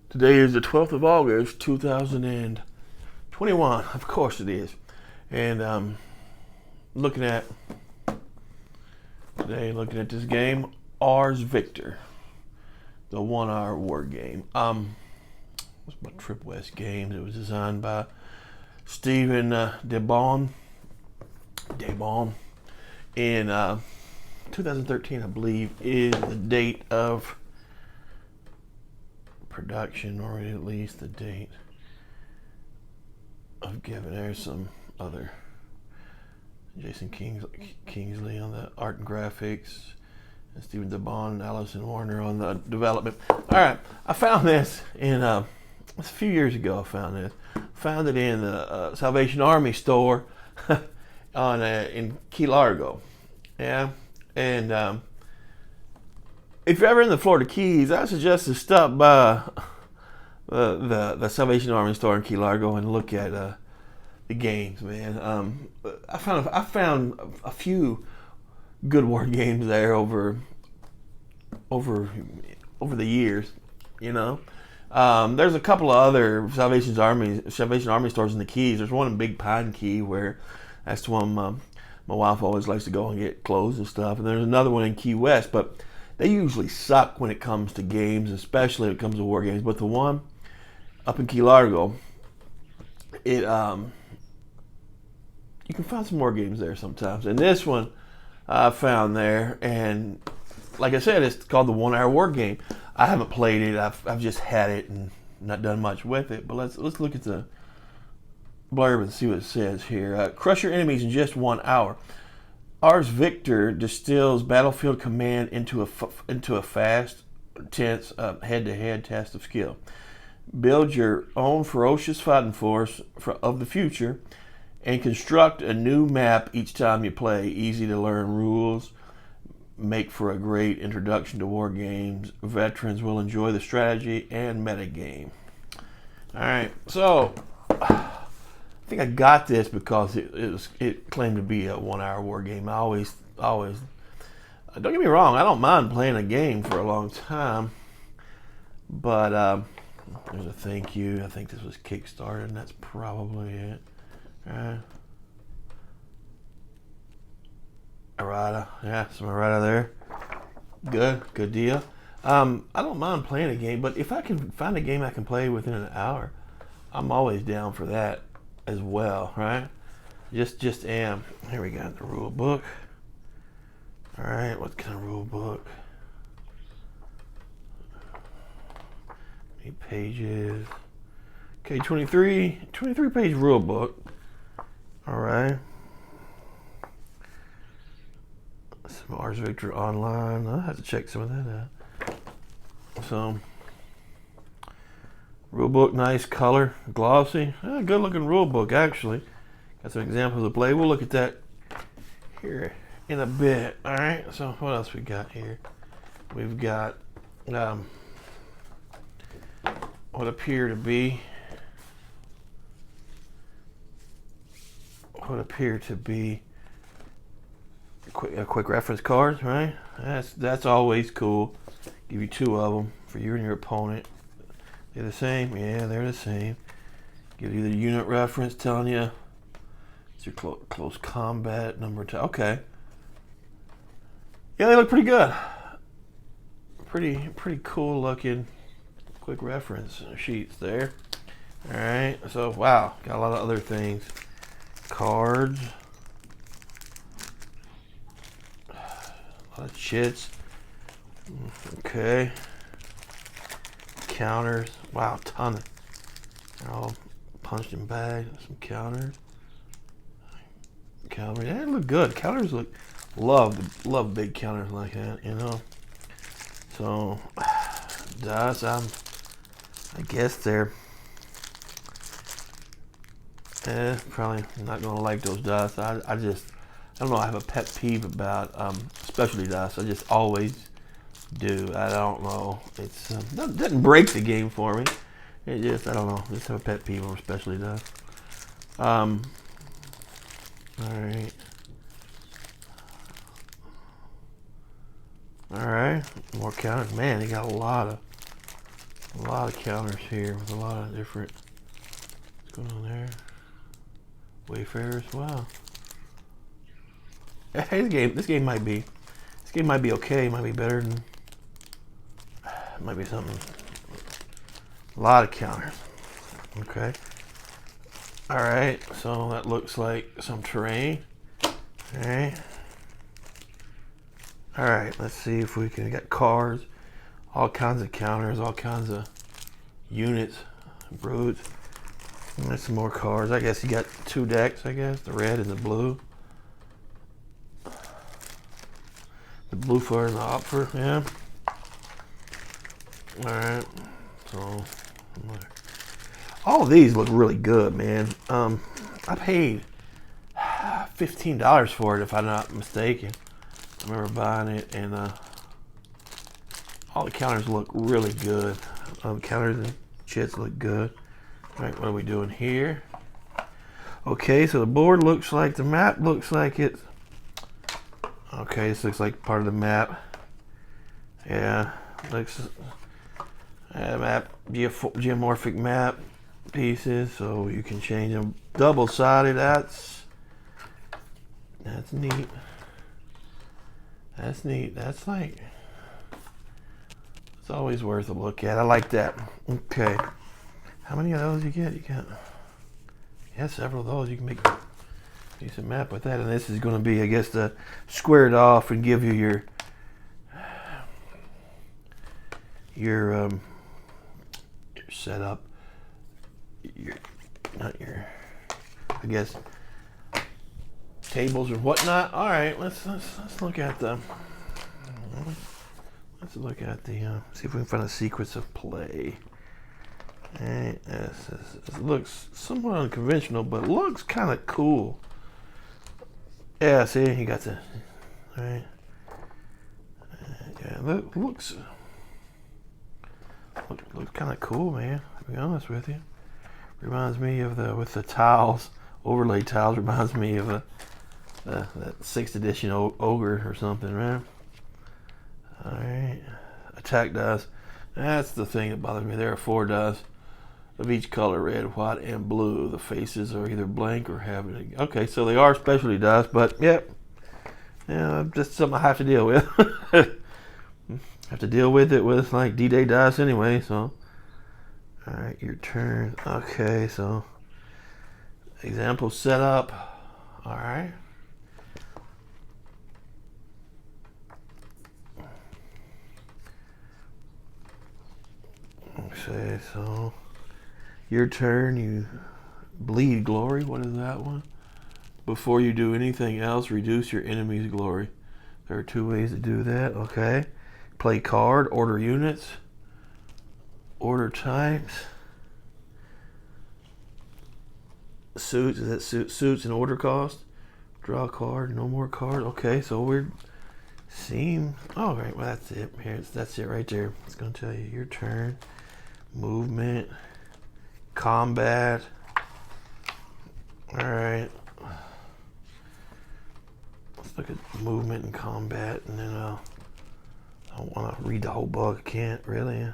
Today is the 12th of August, 2021. Of course it is. And looking at this game, Ars Victor, the 1-hour war game. It's my Trip West Games. It was designed by Stephen DeBon in 2013, I believe, is the date of production, or at least the date of giving. There's some other Jason Kingsley on the art and graphics, and Stephen DeBon and Allison Warner on the development. All right, I found this in a few years ago. Found it in the Salvation Army store in Key Largo. Yeah, and if you're ever in the Florida Keys, I suggest to stop by the Salvation Army store in Key Largo and look at the games, man. I found a few good war games there over the years. You know, there's a couple of other Salvation Army stores in the Keys. There's one in Big Pine Key where that's the one my wife always likes to go and get clothes and stuff. And there's another one in Key West, but they usually suck when it comes to games, especially when it comes to war games. But the one up in Key Largo, you can find some war games there sometimes. And this one I found there, and like I said, it's called the 1-hour war game. I haven't played it. I've just had it and not done much with it. But let's look at the blurb and see what it says here. Crush your enemies in just 1 hour. Ars Victor distills battlefield command into a fast, intense, head-to-head test of skill. Build your own ferocious fighting force of the future, and construct a new map each time you play. Easy to learn rules make for a great introduction to war games. Veterans will enjoy the strategy and metagame. All right, so I think I got this because it claimed to be a 1-hour war game. I always don't get me wrong, I don't mind playing a game for a long time, but there's a thank you. I think this was Kickstarter, and that's probably it. Errata, yeah, some errata there. Good deal. I don't mind playing a game, but if I can find a game I can play within an hour, I'm always down for that as well, right? Just am. Here we got the rule book. All right, what kind of rule book? 8 pages. Okay, 23 page rule book. All right. Some Ars Victor online. I'll have to check some of that out. So, rule book, nice color, glossy. Good looking rule book, actually. Got some examples of play. We'll look at that here in a bit. All right. So what else we got here? We've got what appear to be quick reference cards, right? That's always cool. Give you 2 of them for you and your opponent. They're the same? Yeah, they're the same. Give you the unit reference telling you it's your close combat number 2. Okay. Yeah, they look pretty good. Pretty cool looking quick reference sheets there. Alright, so wow, got a lot of other things. Cards. A lot of chits. Okay. Counters. Wow, ton of. They're all punched and bagged. Some counters. Counters. Yeah, they look good. Counters look. Love big counters like that, you know. So, dice. I guess they're. Probably not gonna like those dice. I don't know. I have a pet peeve about specialty dice. I just always do. I don't know. It's doesn't break the game for me. It just, I don't know. I just have a pet peeve over specialty dice. All right. More counters. Man, they got a lot of A lot of counters here with a lot of different. What's going on there? Wayfarers. Wow. Hey, this game might be okay. It might be better than. It might be something. A lot of counters. Okay. All right. So that looks like some terrain. All right. All right. Let's see if we can get cards. All kinds of counters. All kinds of units. Broods. And there's some more cards. I guess you got 2 decks. I guess the red and the blue. The blue for and the opfer. Yeah. All right. So. All of these look really good, man. I paid $15 for it, if I'm not mistaken. I remember buying it, and all the counters look really good. Counters and chits look good. All right, what are we doing here? Okay, so the board looks like the map looks like it's. Okay, this looks like part of the map. Yeah, looks. Map, geomorphic map pieces, so you can change them. Double-sided, that's neat. That's neat. That's like, it's always worth a look at. I like that. Okay, how many of those you get? You got several of those. You can make a decent map with that. And this is going to be, I guess, to square it off and give you your setup, I guess, tables or whatnot. All right, let's look at the see if we can find a sequence of play. And this looks somewhat unconventional, but looks kind of cool. Yeah, see, you got the all right. Yeah, looks kind of cool, man. To be honest with you, reminds me of with the tiles, overlay tiles. Reminds me of that 6th edition ogre or something, right? All right, attack dice. That's the thing that bothers me. There are 4 dice of each color: red, white, and blue. The faces are either blank or have it. Okay, so they are specialty dice, but yep, yeah, just something I have to deal with. Have to deal with it with like D-Day dice anyway, so. Alright, your turn. Okay, so example setup. Alright. Okay, so your turn, you bleed glory. What is that one? Before you do anything else, reduce your enemy's glory. There are 2 ways to do that. Okay. Play card, order units, order types, suits. Is that suits and order cost? Draw a card, no more card. Okay, so we're seeing. Oh, right. Well, that's it. Here, that's it right there. It's going to tell you your turn, movement, combat. All right. Let's look at movement and combat, and then I don't want to read the whole book. I can't really.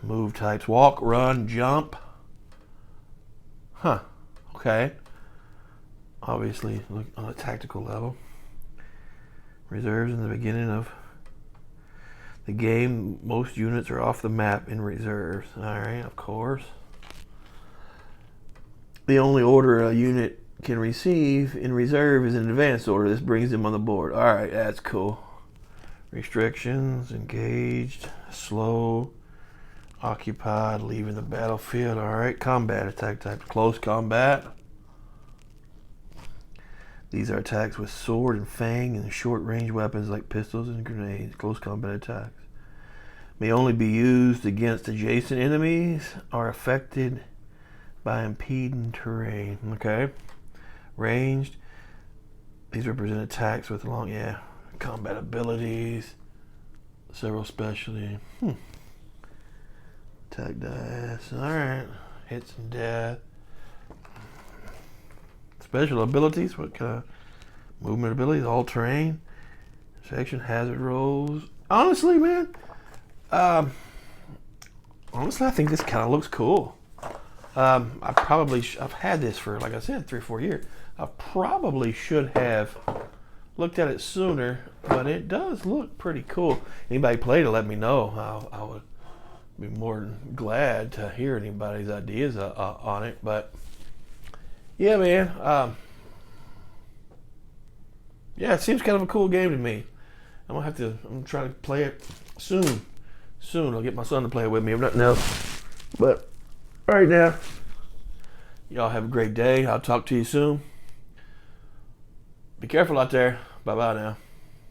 Move types: walk, run, jump. Huh. Okay. Obviously, look on a tactical level. Reserves in the beginning of the game. Most units are off the map in reserves. All right, of course. The only order a unit can receive in reserve is in advanced order. This brings them on the board. All right, that's cool. Restrictions: engaged, slow, occupied, leaving the battlefield. All right, combat attack types: close combat. These are attacks with sword and fang and short range weapons like pistols and grenades. Close combat attacks may only be used against adjacent enemies or affected by impeding terrain. Okay. Ranged. These represent attacks with long, combat abilities. Several specialty. Attack dice. Alright. Hits and death. Special abilities. What kind of movement abilities? All terrain. Section hazard rolls. Honestly, man, honestly, I think this kind of looks cool. I've had this for, like I said, 3 or 4 years. I probably should have looked at it sooner, but it does look pretty cool. Anybody played it, let me know. I would be more than glad to hear anybody's ideas on it. But yeah, man. Yeah, it seems kind of a cool game to me. I'm gonna try to play it soon. I'll get my son to play it with me, if nothing else. But right now, y'all have a great day. I'll talk to you soon. Be careful out there. Bye-bye now.